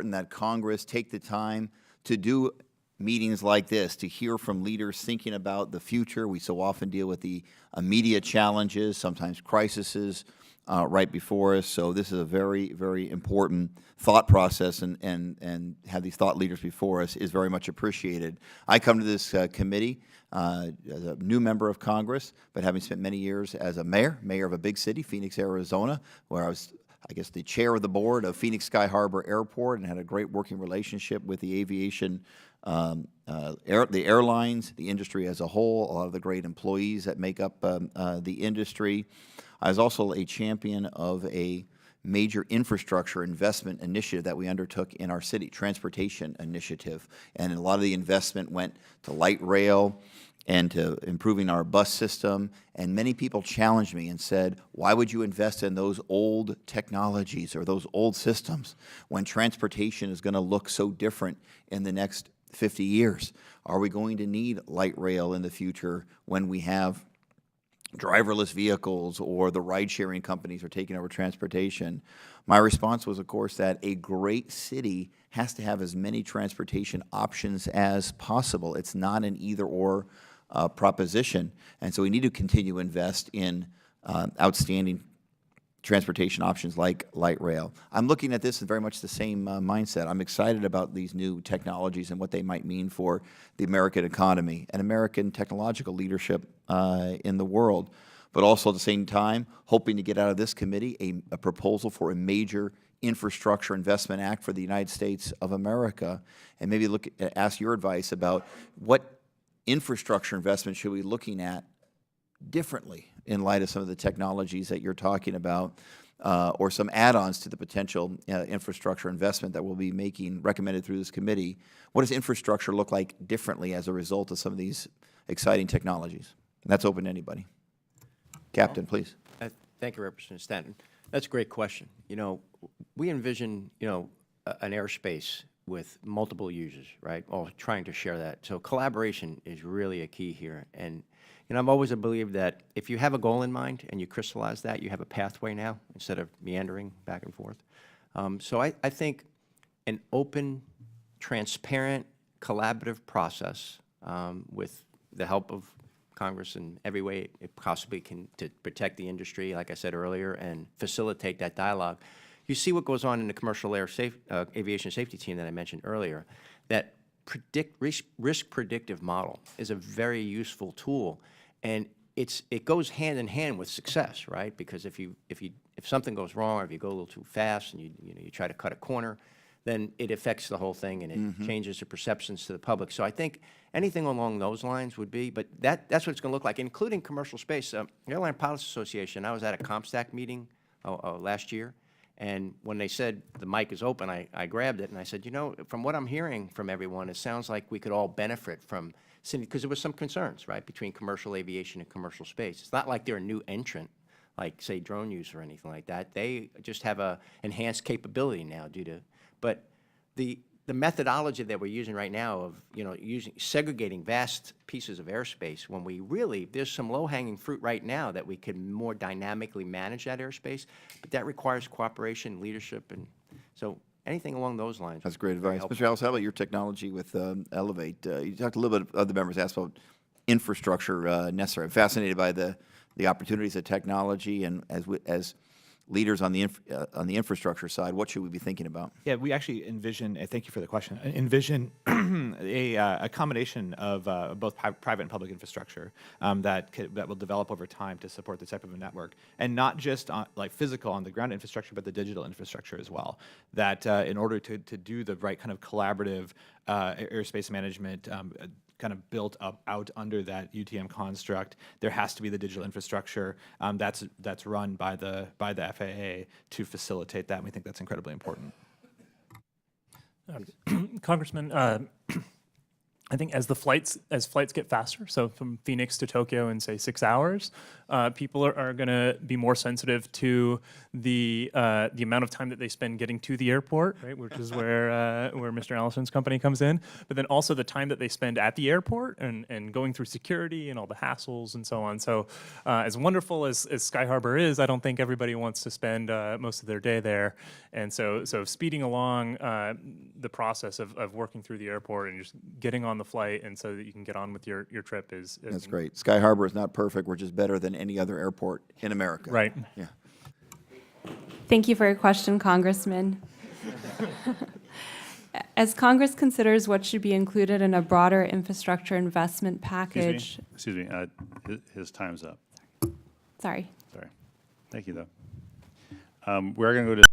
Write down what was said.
important that Congress take the time to do meetings like this, to hear from leaders thinking about the future. We so often deal with the immediate challenges, sometimes crises right before us. So this is a very, very important thought process, and have these thought leaders before us is very much appreciated. I come to this committee as a new member of Congress, but having spent many years as a mayor of a big city, Phoenix, Arizona, where I was, I guess, the chair of the board of Phoenix Sky Harbor Airport, and had a great working relationship with the aviation, the airlines, the industry as a whole, a lot of the great employees that make up the industry. I was also a champion of a major infrastructure investment initiative that we undertook in our city, transportation initiative. And a lot of the investment went to light rail and to improving our bus system. And many people challenged me and said, why would you invest in those old technologies or those old systems when transportation is going to look so different in the next 50 years? Are we going to need light rail in the future when we have driverless vehicles or the ride-sharing companies are taking over transportation? My response was, of course, that a great city has to have as many transportation options as possible. It's not an either-or proposition. And so we need to continue to invest in outstanding transportation options like light rail. I'm looking at this in very much the same mindset. I'm excited about these new technologies and what they might mean for the American economy and American technological leadership in the world, but also at the same time hoping to get out of this committee a proposal for a major Infrastructure Investment Act for the United States of America, and maybe ask your advice about what infrastructure investment should we be looking at differently in light of some of the technologies that you're talking about, or some add-ons to the potential infrastructure investment that we'll be making, recommended through this committee. What does infrastructure look like differently as a result of some of these exciting technologies? And that's open to anybody. Captain, please. Thank you, Representative Stanton. That's a great question. You know, we envision, you know, an airspace with multiple users, right? All trying to share that. So collaboration is really a key here. And you know, I've always believed that if you have a goal in mind and you crystallize that, you have a pathway now instead of meandering back and forth. So I think an open, transparent, collaborative process with the help of Congress in every way it possibly can to protect the industry, like I said earlier, and facilitate that dialogue. You see what goes on in the commercial aviation safety team that I mentioned earlier. That risk predictive model is a very useful tool, and it goes hand in hand with success, right? Because if something goes wrong, or if you go a little too fast and you try to cut a corner, then it affects the whole thing, and it changes the perceptions to the public. So I think anything along those lines would be, but that's what it's going to look like, including commercial space. Airline Pilots Association, I was at a CompStack meeting last year, and when they said the mic is open, I grabbed it and I said, you know, from what I'm hearing from everyone, it sounds like we could all benefit from, because there was some concerns, right, between commercial aviation and commercial space. It's not like they're a new entrant, like, say, drone use or anything like that. They just have a enhanced capability now due to, but the methodology that we're using right now of, you know, segregating vast pieces of airspace, when we really, there's some low-hanging fruit right now that we can more dynamically manage that airspace, but that requires cooperation, leadership, and so anything along those lines. That's great advice. Mr. Ellis, how about your technology with Elevate? You talked a little bit, other members asked about infrastructure necessary. I'm fascinated by the opportunities of technology, and as leaders on the infrastructure side, what should we be thinking about? Yeah, we actually envision, thank you for the question, envision a combination of both private and public infrastructure that will develop over time to support this type of a network. And not just like physical on the ground infrastructure, but the digital infrastructure as well. That in order to do the right kind of collaborative airspace management kind of built out under that UTM construct, there has to be the digital infrastructure that's run by the FAA to facilitate that, and we think that's incredibly important. Congressman, I think as flights get faster, so from Phoenix to Tokyo in say 6 hours, people are going to be more sensitive to the amount of time that they spend getting to the airport, right? Which is where Mr. Allison's company comes in. But then also the time that they spend at the airport and going through security and all the hassles and so on. So as wonderful as Sky Harbor is, I don't think everybody wants to spend most of their day there. And so speeding along the process of working through the airport and just getting on the flight and so that you can get on with your trip is That's great. Sky Harbor is not perfect. We're just better than any other airport in America. Right. Yeah. Thank you for your question, Congressman. As Congress considers what should be included in a broader infrastructure investment package. Excuse me. His time's up. Sorry. Sorry. Thank you, though. We're going to go to